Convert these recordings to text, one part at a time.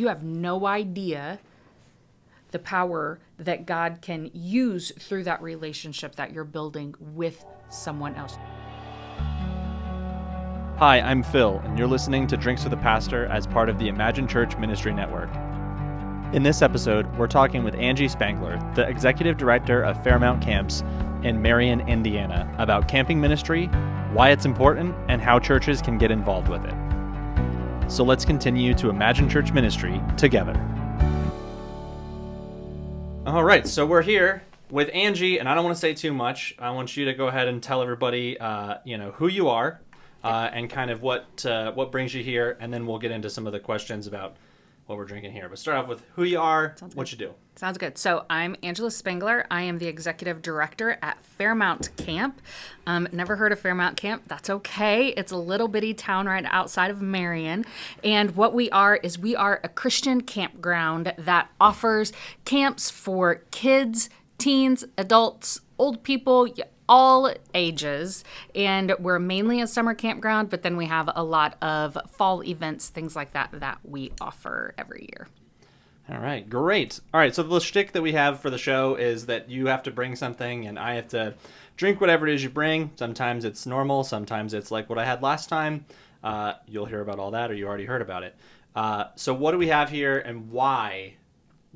You have no idea the power that God can use through that relationship that you're building with someone else. Hi, I'm Phil, and you're listening to Drinks with the Pastor as part of the Imagine Church Ministry Network. In this episode, we're talking with Angela Spangler, the Executive Director of Fairmount Camps in Marion, Indiana, about camping ministry, why it's important, and how churches can get involved with it. So let's continue to Imagine Church Ministry together. All right, so we're here with Angie, and I don't want to say too much. I want you to go ahead and tell everybody, who you are, and kind of what brings you here, and then we'll get into some of the questions about what we're drinking here. But start off with who you are, what you do. Sounds good. So I'm Angela Spangler. I am the Executive Director at Fairmount Camp. Never heard of Fairmount Camp. That's okay. It's a little bitty town right outside of Marion. And what we are is we are a Christian campground that offers camps for kids, teens, adults, old people, all ages, and we're mainly a summer campground, but then we have a lot of fall events, things like that we offer every year. All right, great. All right, so the shtick that we have for the show is that you have to bring something, and I have to drink whatever it is you bring. Sometimes it's normal, sometimes it's like what I had last time. You'll hear about all that, or you already heard about it. So what do we have here, and why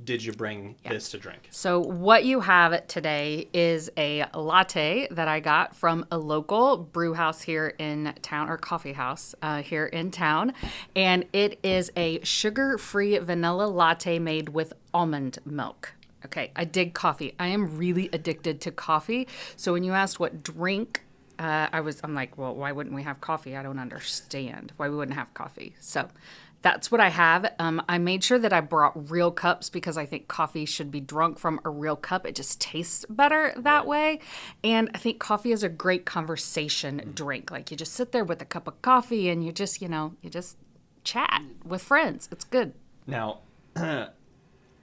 did you bring this to drink? So what you have today is a latte that I got from a local brew house here in town, or coffee house here in town. And it is a sugar-free vanilla latte made with almond milk. Okay, I dig coffee. I am really addicted to coffee. So when you asked what drink, I'm like, well, why wouldn't we have coffee? I don't understand why we wouldn't have coffee. So that's what I have. I made sure that I brought real cups because I think coffee should be drunk from a real cup. It just tastes better that way. And I think coffee is a great conversation drink. Like you just sit there with a cup of coffee and you just chat with friends. It's good. Now,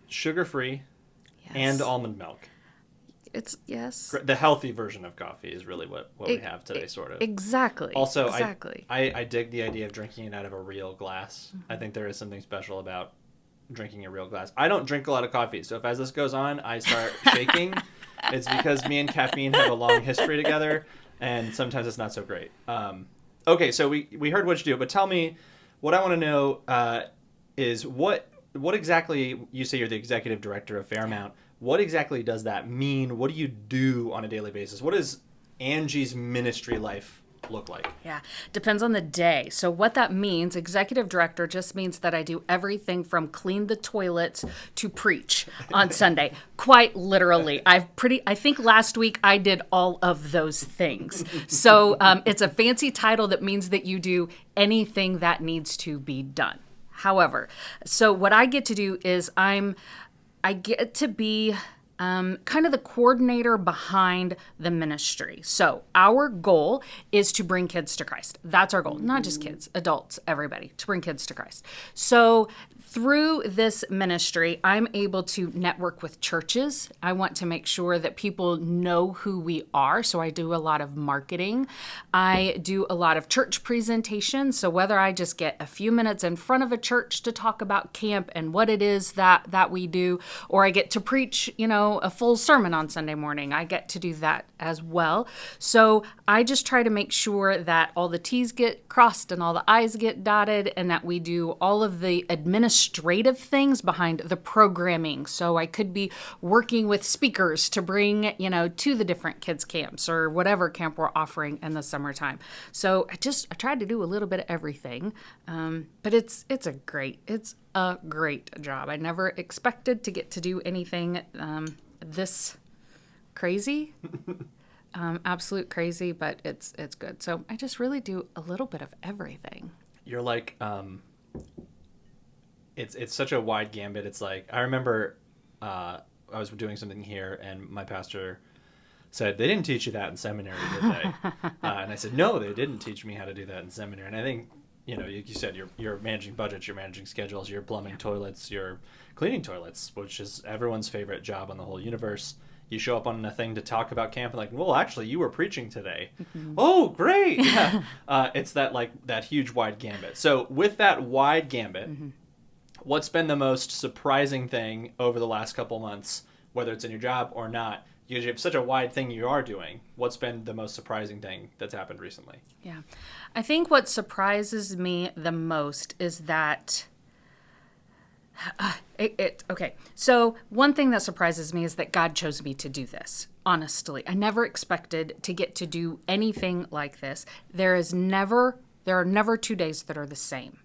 sugar-free and almond milk. It's, yes. The healthy version of coffee is really what we have today, sort of. Exactly. Also, exactly. I dig the idea of drinking it out of a real glass. Mm-hmm. I think there is something special about drinking a real glass. I don't drink a lot of coffee, so if as this goes on, I start shaking, it's because me and caffeine have a long history together, and sometimes it's not so great. Okay, so we heard what you do, but tell me, what I want to know is what exactly, you say you're the executive director of Fairmount. What exactly does that mean? What do you do on a daily basis? What does Angie's ministry life look like? Yeah, depends on the day. So what that means, executive director, just means that I do everything from clean the toilets to preach on Sunday. Quite literally. I think last week I did all of those things. So it's a fancy title that means that you do anything that needs to be done. However, so what I get to do is I get to be kind of the coordinator behind the ministry. So our goal is to bring kids to Christ. That's our goal. Not just kids, adults, everybody, to bring kids to Christ. So through this ministry, I'm able to network with churches. I want to make sure that people know who we are. So I do a lot of marketing. I do a lot of church presentations. So whether I just get a few minutes in front of a church to talk about camp and what it is that we do, or I get to preach, a full sermon on Sunday morning, I get to do that as well. So I just try to make sure that all the T's get crossed and all the I's get dotted, and that we do all of the administrative things behind the programming. So I could be working with speakers to bring, to the different kids camps or whatever camp we're offering in the summertime. So I tried to do a little bit of everything. But it's a great job. I never expected to get to do anything this crazy. Absolute crazy, but it's good. So I just really do a little bit of everything. You're like, it's such a wide gambit. It's like, I remember I was doing something here and my pastor said, they didn't teach you that in seminary, did they? And I said, no, they didn't teach me how to do that in seminary. And I think, you said you're managing budgets, you're managing schedules, you're plumbing toilets, you're cleaning toilets, which is everyone's favorite job on the whole universe. You show up on a thing to talk about camp and like, well, actually, you were preaching today. Mm-hmm. Oh, great. Yeah. It's that huge wide gambit. So with that wide gambit, mm-hmm. what's been the most surprising thing over the last couple months, whether it's in your job or not? Because you have such a wide thing you are doing. What's been the most surprising thing that's happened recently? Yeah. I think what surprises me the most is that okay. So one thing that surprises me is that God chose me to do this. Honestly, I never expected to get to do anything like this. There are never 2 days that are the same.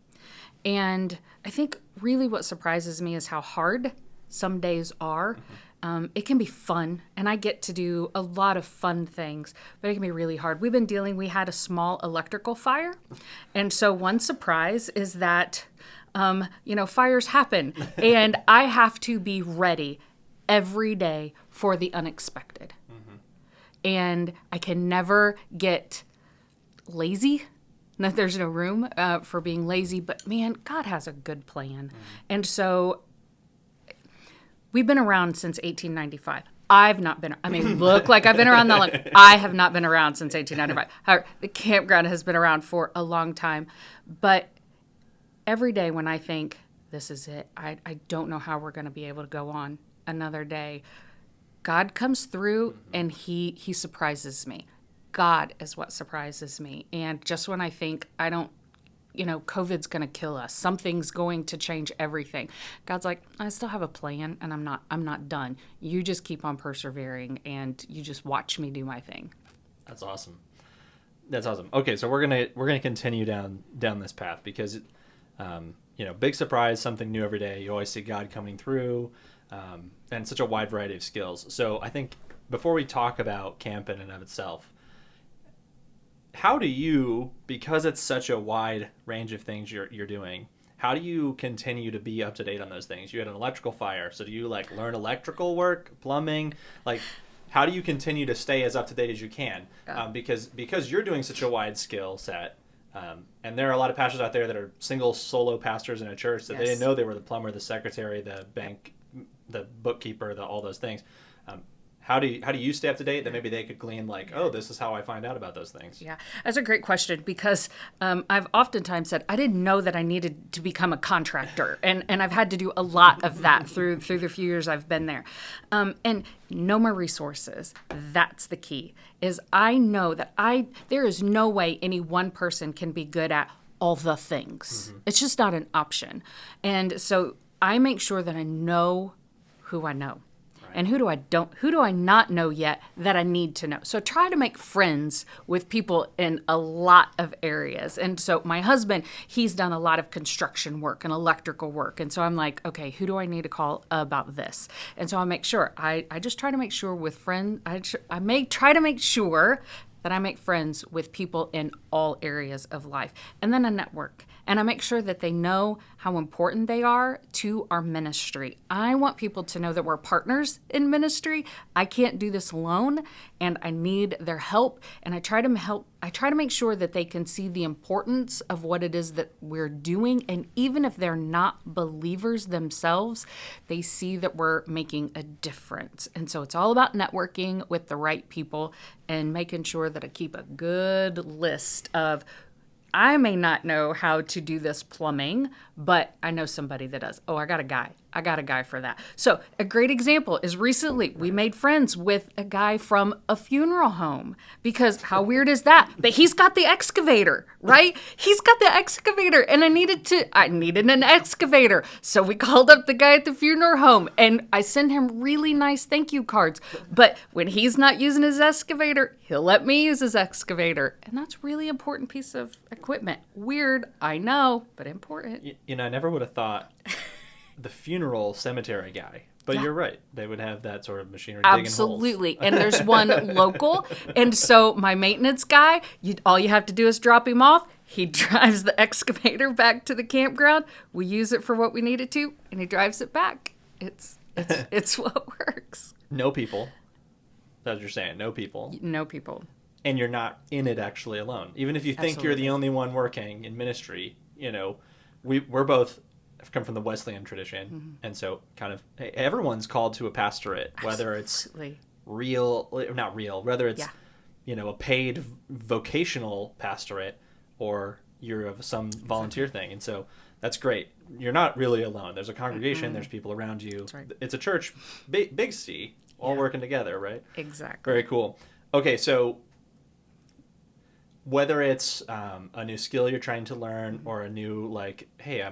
And I think really what surprises me is how hard some days are. It can be fun, and I get to do a lot of fun things, but it can be really hard. We had a small electrical fire, and so one surprise is that, fires happen, and I have to be ready every day for the unexpected. And I can never get lazy. No, there's no room for being lazy, but man, God has a good plan. And so we've been around since 1895. Look like I've been around that long. I have not been around since 1895. However, the campground has been around for a long time. But every day when I think, this is it, I don't know how we're going to be able to go on another day, God comes through and he surprises me. God is what surprises me. And just when I think COVID's going to kill us, something's going to change everything, God's like, I still have a plan, and I'm not done. You just keep on persevering, and you just watch me do my thing. That's awesome. Okay, so we're gonna continue down this path because, big surprise, something new every day. You always see God coming through, and such a wide variety of skills. So I think before we talk about camp in and of itself, how do you, because it's such a wide range of things you're doing, how do you continue to be up to date on those things? You had an electrical fire, so do you learn electrical work, plumbing? How do you continue to stay as up to date as you can? Because you're doing such a wide skill set, and there are a lot of pastors out there that are single solo pastors in a church that they didn't know they were the plumber, the secretary, the bank, the bookkeeper, all those things. How do you stay up to date that maybe they could glean this is how I find out about those things? Yeah, that's a great question because I've oftentimes said I didn't know that I needed to become a contractor, and I've had to do a lot of that through the few years I've been there. And know my resources. That's the key. Is I know that there is no way any one person can be good at all the things. It's just not an option. And so I make sure that I know who I know. And who do I not know yet that I need to know? So try to make friends with people in a lot of areas. And so my husband, he's done a lot of construction work and electrical work. And so I'm like, okay, who do I need to call about this? And so I make sure, I just try to make sure with friends, try to make sure that I make friends with people in all areas of life. And then a network. And I make sure that they know how important they are to our ministry. I want people to know that we're partners in ministry. I can't do this alone, and I need their help. And I try to make sure that they can see the importance of what it is that we're doing. And even if they're not believers themselves, they see that we're making a difference. And so it's all about networking with the right people and making sure that I keep a good list of, I may not know how to do this plumbing, but I know somebody that does. Oh, I got a guy for that. So a great example is recently we made friends with a guy from a funeral home, because how weird is that? But he's got the excavator, right? He's got the excavator, and I needed an excavator. So we called up the guy at the funeral home, and I send him really nice thank you cards. But when he's not using his excavator, he'll let me use his excavator. And that's a really important piece of equipment. Weird, I know, but important. I never would have thought the funeral cemetery guy. But you're right. They would have that sort of machinery Absolutely. digging holes. And there's one local. And so my maintenance guy, all you have to do is drop him off. He drives the excavator back to the campground. We use it for what we need it to, and he drives it back. It's what works. No people. That's what you're saying. No people. No people. And you're not in it actually alone. Even if you think you're the only one working in ministry, we're both come from the Wesleyan tradition, and so kind of everyone's called to a pastorate, whether it's real, not real, whether it's a paid vocational pastorate or you're of some volunteer thing. And so That's great. You're not really alone. There's a congregation. There's people around you. That's right. It's a church, big C, all working together, right? Exactly. Very cool. Okay, so whether it's a new skill you're trying to learn or a new, like, hey,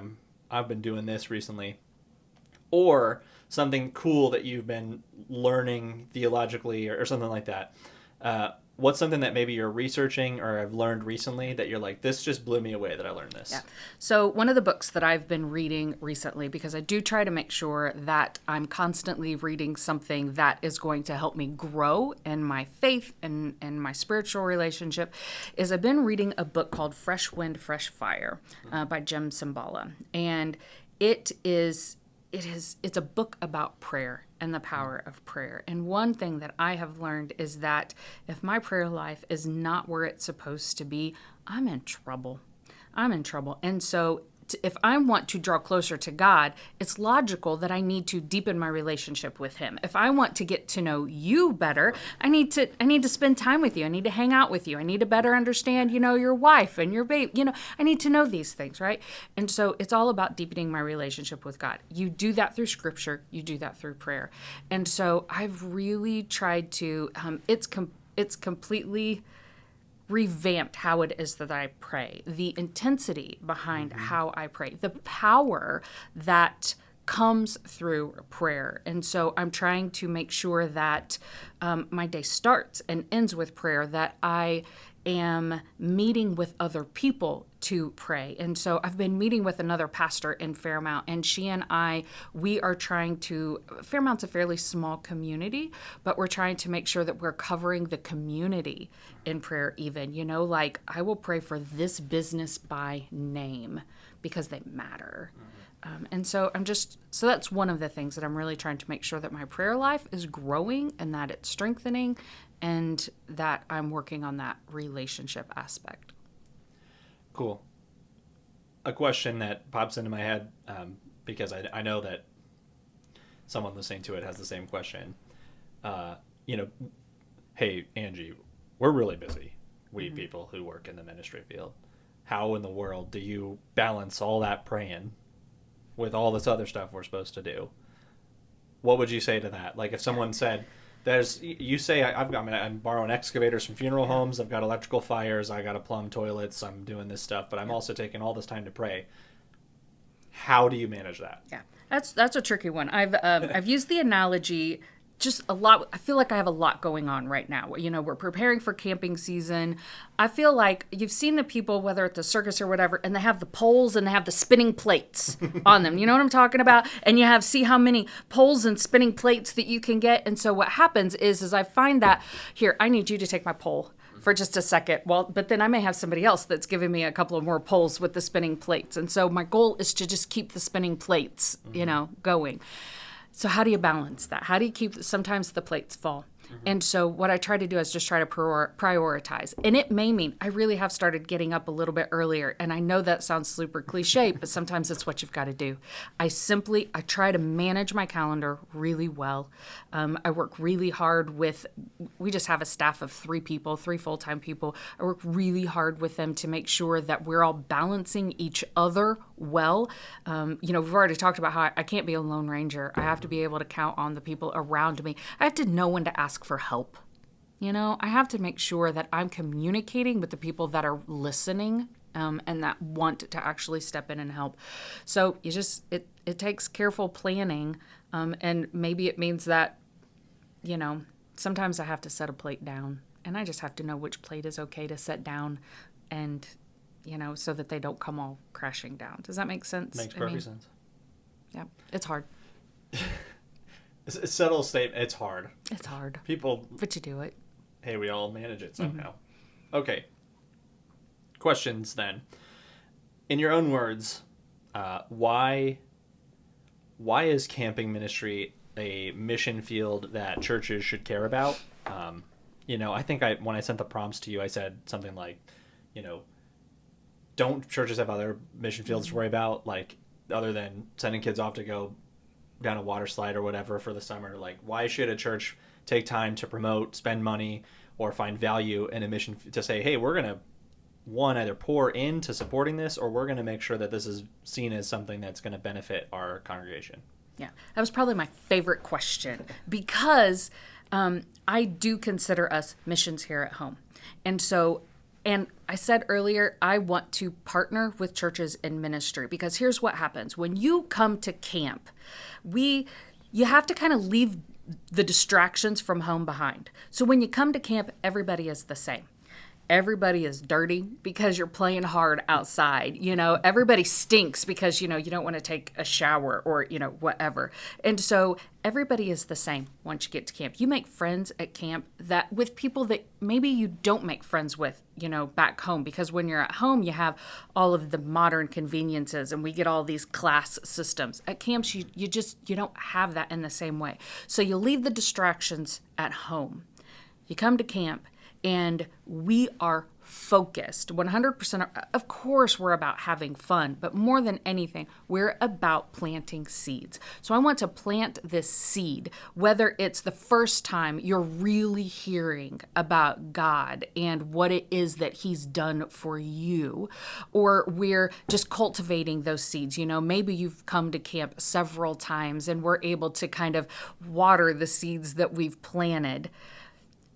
I've been doing this recently, or something cool that you've been learning theologically or something like that, what's something that maybe you're researching or have learned recently that you're like, this just blew me away that I learned this? Yeah. So one of the books that I've been reading recently, because I do try to make sure that I'm constantly reading something that is going to help me grow in my faith and my spiritual relationship, is I've been reading a book called Fresh Wind, Fresh Fire by Jim Cymbala. And it's a book about prayer and the power of prayer. And one thing that I have learned is that if my prayer life is not where it's supposed to be, I'm in trouble. And so if I want to draw closer to God, it's logical that I need to deepen my relationship with him. If I want to get to know you better, I need to spend time with you. I need to hang out with you. I need to better understand, your wife and your baby. I need to know these things, right? And so it's all about deepening my relationship with God. You do that through scripture. You do that through prayer. And so I've really tried to, it's completely revamped how it is that I pray, the intensity behind how I pray, the power that comes through prayer. And so I'm trying to make sure that my day starts and ends with prayer, that I am meeting with other people to pray. And so I've been meeting with another pastor in Fairmount, and she and we are trying to, Fairmount's a fairly small community, but we're trying to make sure that we're covering the community in prayer even. Like I will pray for this business by name because they matter. And so so that's one of the things that I'm really trying to make sure that my prayer life is growing and that it's strengthening and that I'm working on that relationship aspect. Cool. A question that pops into my head, because I know that someone listening to it has the same question. Hey, Angie, we're really busy, we people who work in the ministry field. How in the world do you balance all that praying with all this other stuff we're supposed to do? What would you say to that? Like if someone said, I'm borrowing excavators from funeral homes, I've got electrical fires, I got to plumb toilets, I'm doing this stuff, but I'm also taking all this time to pray. How do you manage that? Yeah, that's a tricky one. I've used the analogy just a lot. I feel like I have a lot going on right now. We're preparing for camping season. I feel like you've seen the people, whether at the circus or whatever, and they have the poles and they have the spinning plates on them. You know what I'm talking about? And you see how many poles and spinning plates that you can get. And so what happens is I find that, here, I need you to take my pole for just a second. But then I may have somebody else that's giving me a couple of more poles with the spinning plates. And so my goal is to just keep the spinning plates, going. So how do you balance that? How do you keep, sometimes the plates fall. And so what I try to do is just try to prioritize. And it may mean I really have started getting up a little bit earlier. And I know that sounds super cliche, but sometimes it's what you've got to do. I try to manage my calendar really well. I work really hard we just have a staff of 3 full-time people. I work really hard with them to make sure that we're all balancing each other well. We've already talked about how I can't be a lone ranger. I have to be able to count on the people around me. I have to know when to ask for help. I have to make sure that I'm communicating with the people that are listening and that want to actually step in and help. So it takes careful planning, and maybe it means that, sometimes I have to set a plate down, and I just have to know which plate is okay to set down, and so that they don't come all crashing down. Does that make sense? Makes perfect sense. Yeah, it's hard. It's a subtle statement. It's hard. It's hard. People, but you do it. Hey, we all manage it somehow. Okay. Questions then. In your own words, why is camping ministry a mission field that churches should care about? I think when I sent the prompts to you, I said something like, don't churches have other mission fields to worry about, like other than sending kids off to go down a water slide or whatever for the summer? Like, why should a church take time to promote, spend money, or find value in a mission to say, hey, we're going to one, either pour into supporting this, or we're going to make sure that this is seen as something that's going to benefit our congregation? Yeah, that was probably my favorite question because I do consider us missions here at home. And so, and I said earlier, I want to partner with churches in ministry because here's what happens. When you come to camp, you have to kind of leave the distractions from home behind. So when you come to camp, everybody is the same. Everybody is dirty because you're playing hard outside. Everybody stinks because, you don't want to take a shower or, whatever. And so everybody is the same once you get to camp. You make friends at camp with people that maybe you don't make friends with, back home, because when you're at home, you have all of the modern conveniences and we get all these class systems. At camps, you don't have that in the same way. So you leave the distractions at home. You come to camp. And we are focused 100%. Of course, we're about having fun, but more than anything, we're about planting seeds. So I want to plant this seed, whether it's the first time you're really hearing about God and what it is that He's done for you, or we're just cultivating those seeds. Maybe you've come to camp several times and we're able to kind of water the seeds that we've planted.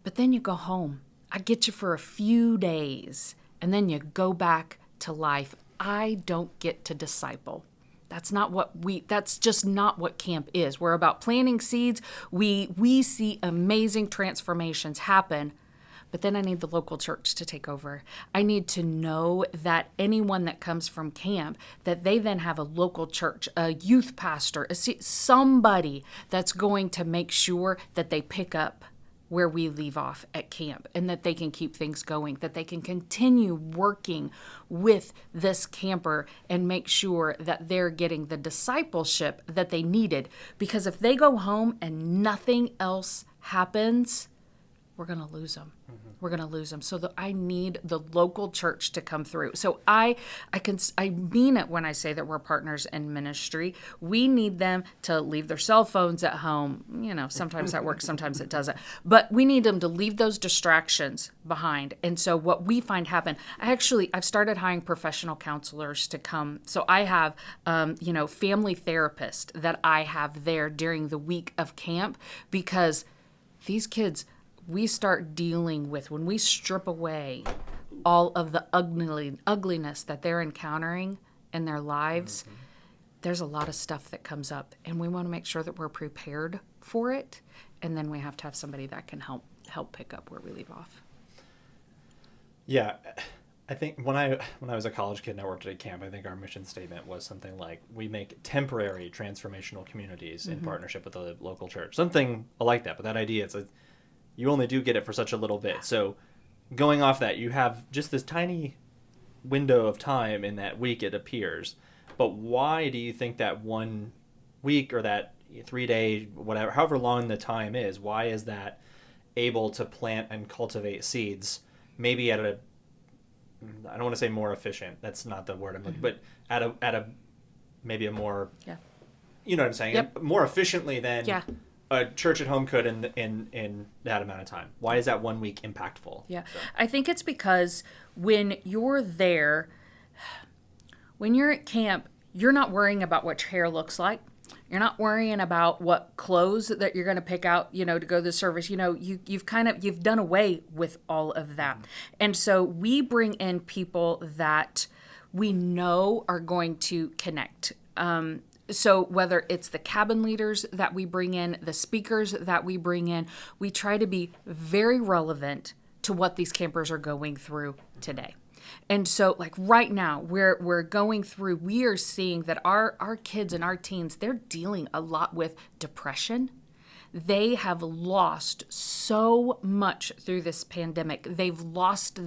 But then you go home. I get you for a few days, and then you go back to life. I don't get to disciple. That's just not what camp is. We're about planting seeds. We see amazing transformations happen, but then I need the local church to take over. I need to know that anyone that comes from camp, that they then have a local church, a youth pastor, somebody that's going to make sure that they pick up where we leave off at camp and that they can keep things going, that they can continue working with this camper and make sure that they're getting the discipleship that they needed. Because if they go home and nothing else happens, we're going to lose them. We're going to lose them. So I need the local church to come through. So I mean it when I say that we're partners in ministry. We need them to leave their cell phones at home. Sometimes that works, sometimes it doesn't. But we need them to leave those distractions behind. And so what we find happen, I've started hiring professional counselors to come. So I have, family therapists that I have there during the week of camp, because these kids, we start dealing with, when we strip away all of the ugliness that they're encountering in their lives, there's a lot of stuff that comes up, and we want to make sure that we're prepared for it, and then we have to have somebody that can help pick up where we leave off. Yeah, I think when I was a college kid and I worked at a camp, I think our mission statement was something like, we make temporary transformational communities in partnership with the local church, something like that. But that idea, it's you only do get it for such a little bit. So going off that, you have just this tiny window of time in that week, it appears. But why do you think that 1 week or that 3 day, whatever, however long the time is, why is that able to plant and cultivate seeds maybe at a, I don't want to say more efficient, that's not the word I'm looking, but at a maybe a more, you know what I'm saying, Yep. more efficiently than a church at home could in that amount of time? Why is that 1 week impactful? Yeah. So I think it's because when you're there, when you're at camp, you're not worrying about what your hair looks like. You're not worrying about what clothes that you're going to pick out, to go to the service. You've done away with all of that. And so we bring in people that we know are going to connect. So whether it's the cabin leaders that we bring in, the speakers that we bring in, we try to be very relevant to what these campers are going through today. And so like right now, we're going through, we are seeing that our kids and our teens, they're dealing a lot with depression. They have lost so much through this pandemic. They've lost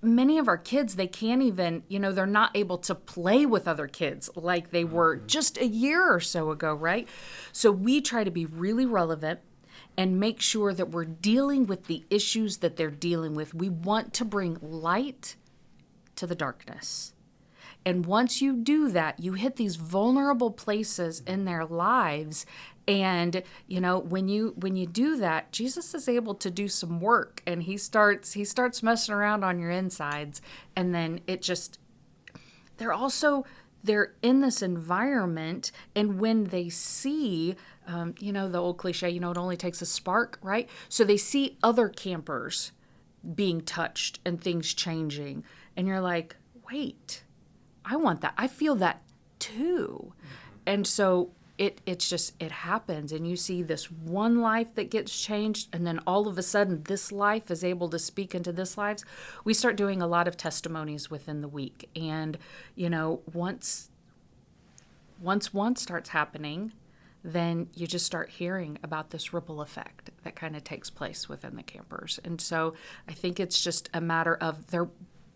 many of our kids, they can't even, they're not able to play with other kids like they were just a year or so ago, right? So we try to be really relevant and make sure that we're dealing with the issues that they're dealing with. We want to bring light to the darkness. And once you do that, you hit these vulnerable places in their lives. And, when you do that, Jesus is able to do some work, and he starts messing around on your insides. And then they're in this environment, and when they see, the old cliche, it only takes a spark, right? So they see other campers being touched and things changing, and you're like, wait, I want that. I feel that too. And so it happens, and you see this one life that gets changed, and then all of a sudden this life is able to speak into this lives. We start doing a lot of testimonies within the week, and once one starts happening, then you just start hearing about this ripple effect that kind of takes place within the campers. And so I think it's just a matter of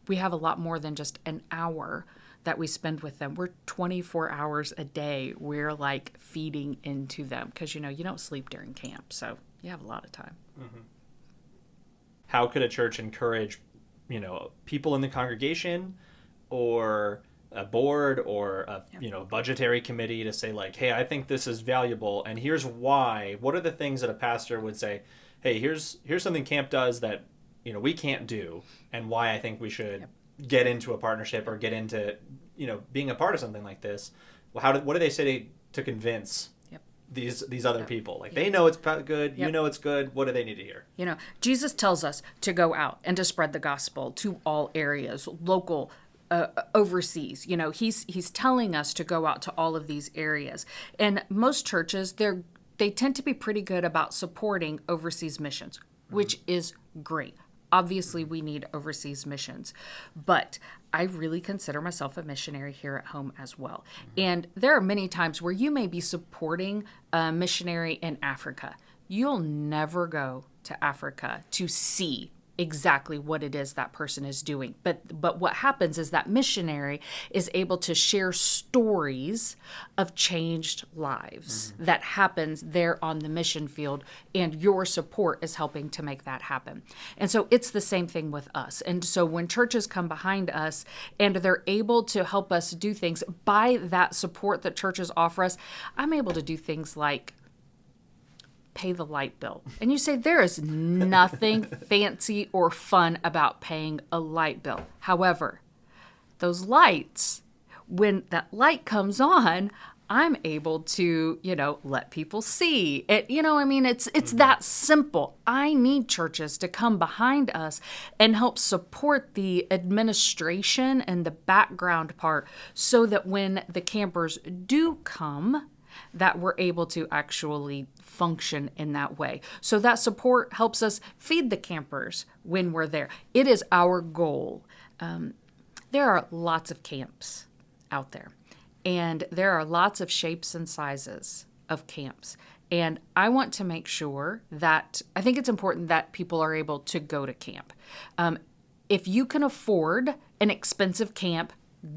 we have a lot more than just an hour that we spend with them. We're 24 hours a day. We're like feeding into them because, you don't sleep during camp. So you have a lot of time. Mm-hmm. How could a church encourage, people in the congregation or a board or a budgetary committee to say like, hey, I think this is valuable and here's why? What are the things that a pastor would say, hey, here's something camp does that, we can't do, and why I think we should get into a partnership or get into, being a part of something like this. Well, what do they say to convince these other people? Like they know it's good, it's good. What do they need to hear? Jesus tells us to go out and to spread the gospel to all areas, local, overseas. He's telling us to go out to all of these areas. And most churches, they tend to be pretty good about supporting overseas missions, which is great. Obviously, we need overseas missions, but I really consider myself a missionary here at home as well. And there are many times where you may be supporting a missionary in Africa. You'll never go to Africa to see exactly what it is that person is doing. But what happens is that missionary is able to share stories of changed lives that happens there on the mission field, and your support is helping to make that happen. And so it's the same thing with us. And so when churches come behind us and they're able to help us do things by that support that churches offer us, I'm able to do things like pay the light bill. And you say, there is nothing fancy or fun about paying a light bill. However, those lights, when that light comes on, I'm able to, let people see it. It's that simple. I need churches to come behind us and help support the administration and the background part so that when the campers do come, that we're able to actually function in that way. So that support helps us feed the campers when we're there. It is our goal. There are lots of camps out there, and there are lots of shapes and sizes of camps. And I want to make sure that, I think it's important that people are able to go to camp. If you can afford an expensive camp,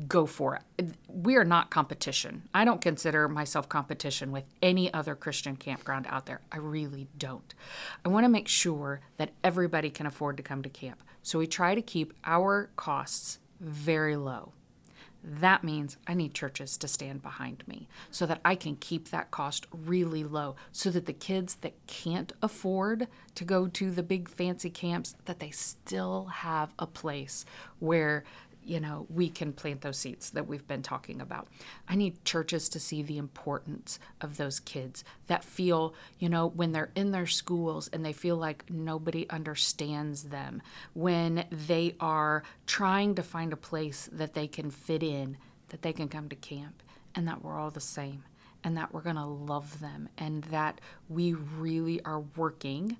go for it. We are not competition. I don't consider myself competition with any other Christian campground out there. I really don't. I want to make sure that everybody can afford to come to camp. So we try to keep our costs very low. That means I need churches to stand behind me so that I can keep that cost really low so that the kids that can't afford to go to the big fancy camps, that they still have a place where we can plant those seeds that we've been talking about. I need churches to see the importance of those kids that feel, when they're in their schools and they feel like nobody understands them, when they are trying to find a place that they can fit in, that they can come to camp, and that we're all the same, and that we're going to love them, and that we really are working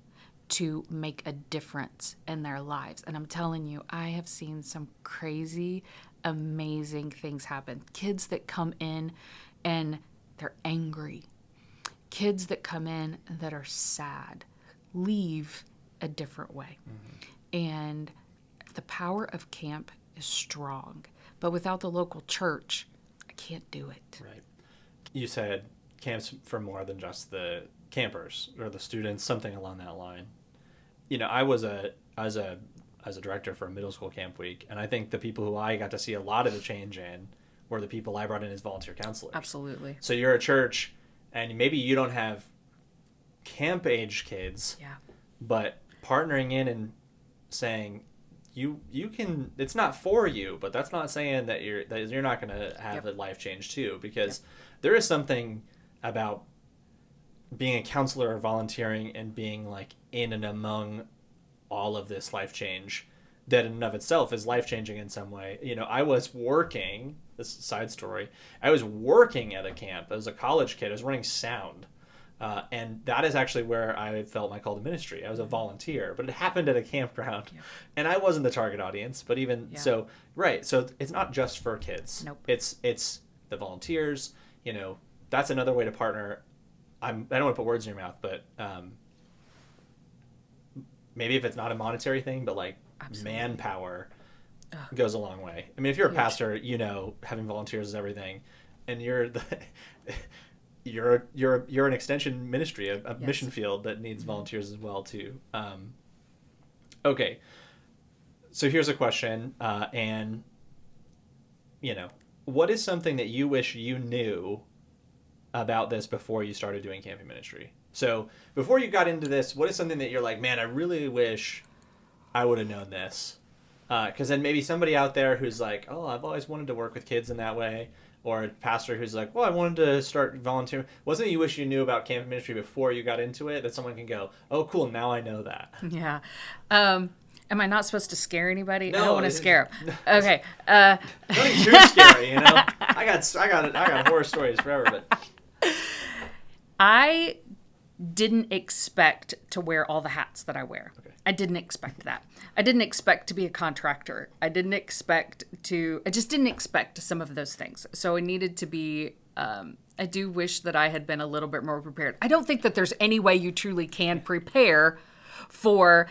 to make a difference in their lives. And I'm telling you, I have seen some crazy, amazing things happen. Kids that come in and they're angry. Kids that come in that are sad leave a different way. And the power of camp is strong. But without the local church, I can't do it. Right. You said camps for more than just the campers or the students, something along that line. I was as a director for a middle school camp week, and I think the people who I got to see a lot of the change in were the people I brought in as volunteer counselors. Absolutely. So you're a church, and maybe you don't have camp-age kids, but partnering in and saying, you can, it's not for you, but that's not saying that you're not going to have a life change too, because there is something about being a counselor or volunteering and being like in and among all of this life change that in and of itself is life changing in some way. You know, I was working, this is a side story, I was working at a camp as a college kid. I was running sound. And that is actually where I felt my call to ministry. I was a volunteer, but it happened at a campground, and I wasn't the target audience. But even so, right? So it's not just for kids. Nope. It's the volunteers. You know, that's another way to partner. I don't want to put words in your mouth, but maybe if it's not a monetary thing, but like manpower goes a long way. I mean, if you're a pastor, you know, having volunteers is everything, and you're the you're an extension ministry, a mission field that needs volunteers as well too. Okay, so here's a question, and you know, what is something that you wish you knew about this before you started doing camping ministry? So before you got into this, what is something that you're like, man, I really wish I would have known this? Because then maybe somebody out there who's like, oh, I've always wanted to work with kids in that way. Or a pastor who's like, well, I wanted to start volunteering. Wasn't it you wish you knew about camping ministry before you got into it? That someone can go, oh, cool, now I know that. Yeah. Am I not supposed to scare anybody? No, I don't want to scare them. Okay. Nothing too scary, you know? I got horror stories forever, but... I didn't expect to wear all the hats that I wear. Okay. I didn't expect that. I didn't expect to be a contractor. I just didn't expect some of those things. So I needed to be, I do wish that I had been a little bit more prepared. I don't think that there's any way you truly can prepare for,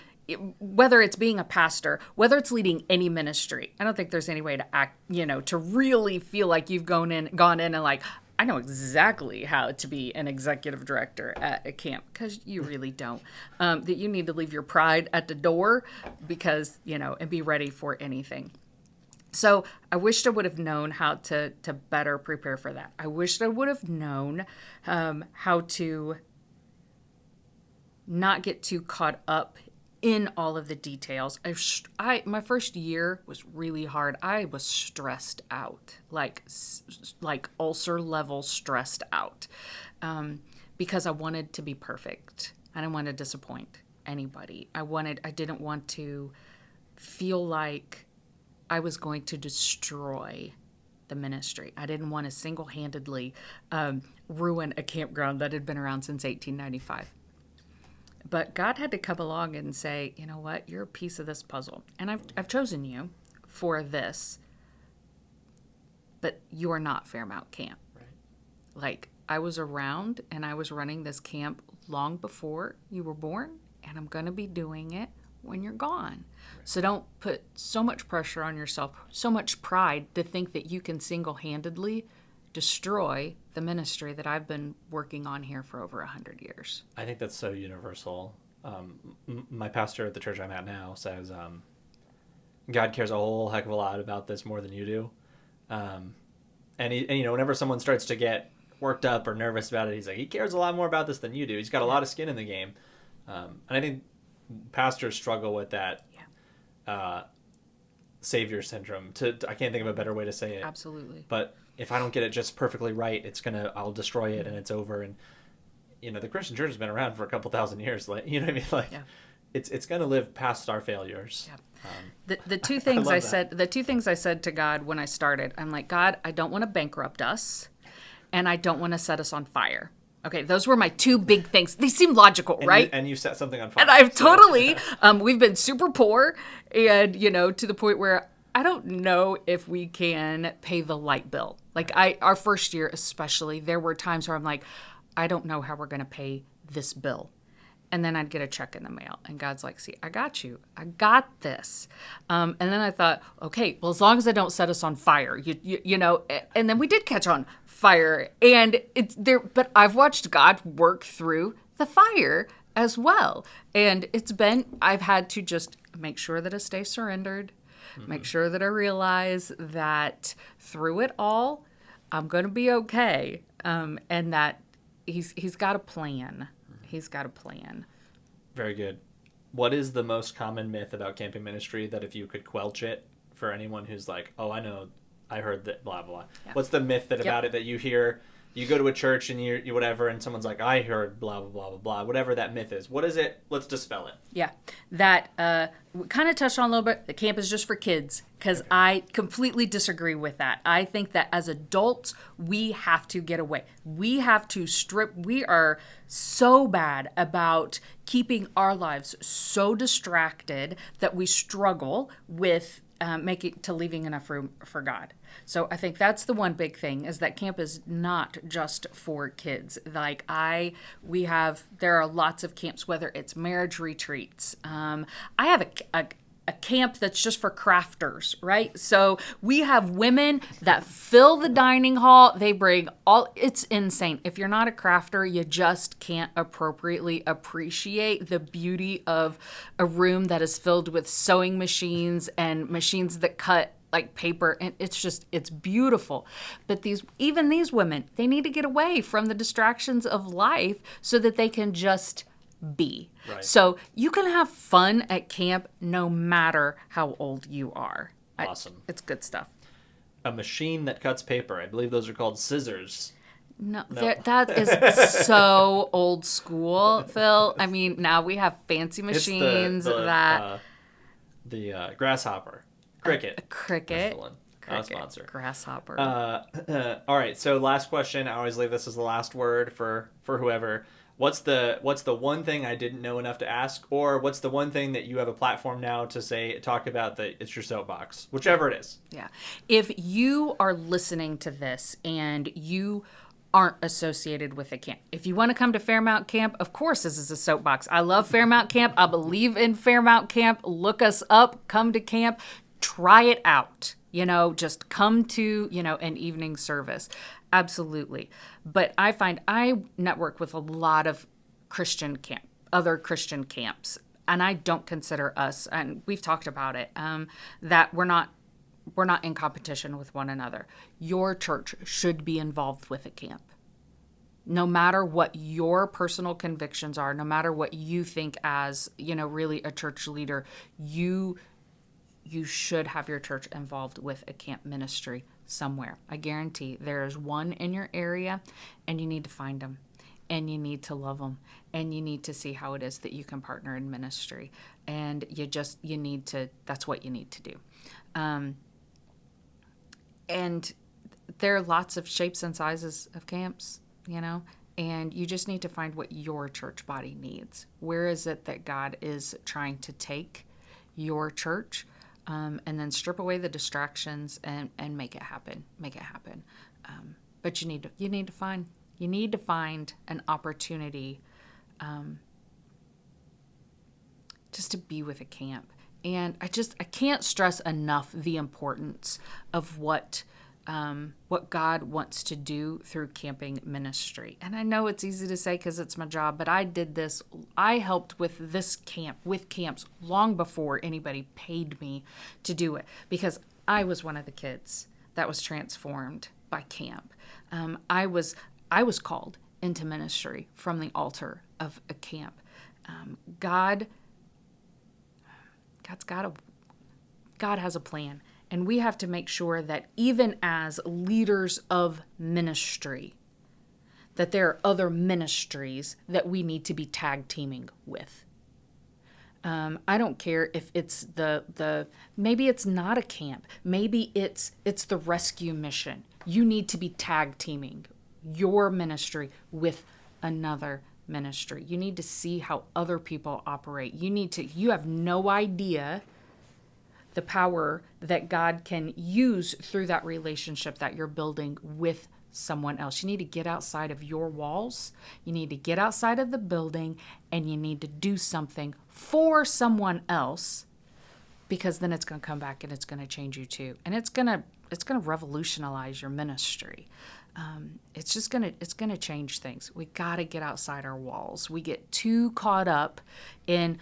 whether it's being a pastor, whether it's leading any ministry. I don't think there's any way to act, you know, to really feel like you've gone in and like, I know exactly how to be an executive director at a camp, because you really don't. That you need to leave your pride at the door because, you know, and be ready for anything. So I wished I would have known how to better prepare for that. I wished I would have known how to not get too caught up in all of the details. My first year was really hard. I was stressed out, like ulcer level stressed out, because I wanted to be perfect. I didn't want to disappoint anybody. I didn't want to feel like I was going to destroy the ministry. I didn't want to single-handedly ruin a campground that had been around since 1895. But God had to come along and say, you know what, you're a piece of this puzzle. And I've chosen you for this, but you are not Fairmount Camp. Right. Like, I was around and I was running this camp long before you were born, and I'm going to be doing it when you're gone. Right. So don't put so much pressure on yourself, so much pride to think that you can single-handedly destroy the ministry that I've been working on here for over 100 years. I think that's so universal. My pastor at the church I'm at now says, God cares a whole heck of a lot about this more than you do. And you know, whenever someone starts to get worked up or nervous about it, he's like, he cares a lot more about this than you do. He's got a lot of skin in the game. And I think pastors struggle with that savior syndrome. I can't think of a better way to say it. Absolutely. But if I don't get it just perfectly right, I'll destroy it and it's over. And, you know, the Christian church has been around for a couple thousand years. Like, you know what I mean? Like, it's going to live past our failures. Yeah. The two things the two things I said to God when I started, I'm like, God, I don't want to bankrupt us, and I don't want to set us on fire. Okay, those were my two big things. They seem logical, right? And you set something on fire. And I've totally, we've been super poor, and, you know, to the point where I don't know if we can pay the light bill. Like, our first year especially, there were times where I'm like, I don't know how we're going to pay this bill. And then I'd get a check in the mail, and God's like, see, I got you. I got this. And then I thought, okay, well, as long as I don't set us on fire, you know, and then we did catch on fire, and it's there, but I've watched God work through the fire as well. And I've had to just make sure that I stay surrendered, Make sure that I realize that through it all, I'm going to be okay. And that he's got a plan. He's got a plan. Very good. What is the most common myth about camping ministry that if you could quelch it for anyone who's like, oh, I know, I heard that, blah, blah, blah. Yeah. What's the myth about it that you hear? You go to a church and you whatever, and someone's like, I heard blah, blah, blah, blah, blah. Whatever that myth is. What is it? Let's dispel it. Yeah. That we kind of touched on a little bit. The camp is just for kids, because I completely disagree with that. I think that as adults, we have to get away. We have to strip. We are so bad about keeping our lives so distracted that we struggle with leaving enough room for God. So I think that's the one big thing, is that camp is not just for kids. Like there are lots of camps, whether it's marriage retreats. I have a camp that's just for crafters, right? So we have women that fill the dining hall. They bring it's insane. If you're not a crafter, you just can't appropriately appreciate the beauty of a room that is filled with sewing machines and machines that cut like paper, and it's beautiful. But even these women, they need to get away from the distractions of life so that they can just be. Right. So you can have fun at camp no matter how old you are. Awesome. It's good stuff. A machine that cuts paper. I believe those are called scissors. No. That is so old school, Phil. I mean, now we have fancy machines the grasshopper. Cricket. A cricket. That's the one. Not a sponsor. Grasshopper. All right. So last question. I always leave this as the last word for whoever. What's the one thing I didn't know enough to ask, or what's the one thing that you have a platform now to talk about that it's your soapbox, whichever it is. Yeah. If you are listening to this and you aren't associated with a camp, if you want to come to Fairmount Camp, of course this is a soapbox. I love Fairmount Camp. I believe in Fairmount Camp. Look us up. Come to camp. Try it out. Just come to, an evening service. Absolutely. But I find I network with a lot of other Christian camps, and I don't consider us, and we've talked about it, that we're not in competition with one another. Your church should be involved with a camp. No matter what your personal convictions are, no matter what you think as, really a church leader, you should have your church involved with a camp ministry somewhere. I guarantee there is one in your area, and you need to find them, and you need to love them, and you need to see how it is that you can partner in ministry. And that's what you need to do. And there are lots of shapes and sizes of camps, and you just need to find what your church body needs. Where is it that God is trying to take your church? And then strip away the distractions and make it happen. But you need to find an opportunity just to be with a camp. And I can't stress enough the importance of what God wants to do through camping ministry. And I know it's easy to say because it's my job, but I helped with camps long before anybody paid me to do it, because I was one of the kids that was transformed by camp. I was called into ministry from the altar of a camp. God has a plan. And we have to make sure that even as leaders of ministry, that there are other ministries that we need to be tag teaming with. I don't care if it's maybe it's not a camp. Maybe it's the rescue mission. You need to be tag teaming your ministry with another ministry. You need to see how other people operate. You have no idea the power that God can use through that relationship that you're building with someone else. You need to get outside of your walls. You need to get outside of the building, and you need to do something for someone else, because then it's going to come back and it's going to change you too. And it's going to revolutionize your ministry. It's going to change things. We got to get outside our walls. We get too caught up in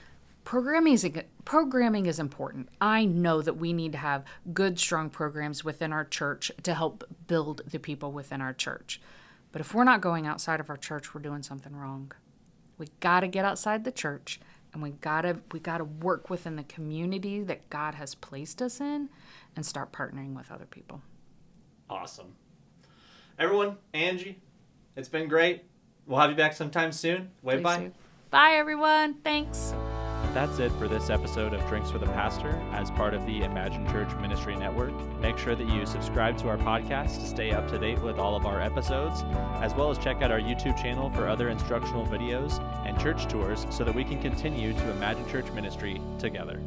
Programming is important. I know that we need to have good, strong programs within our church to help build the people within our church. But if we're not going outside of our church, we're doing something wrong. We got to get outside the church, and we got to work within the community that God has placed us in and start partnering with other people. Awesome. Everyone, Angie, it's been great. We'll have you back sometime soon. Wave bye. Do. Bye, everyone. Thanks. That's it for this episode of Drinks with a Pastor as part of the Imagine Church Ministry Network. Make sure that you subscribe to our podcast to stay up to date with all of our episodes, as well as check out our YouTube channel for other instructional videos and church tours so that we can continue to imagine church ministry together.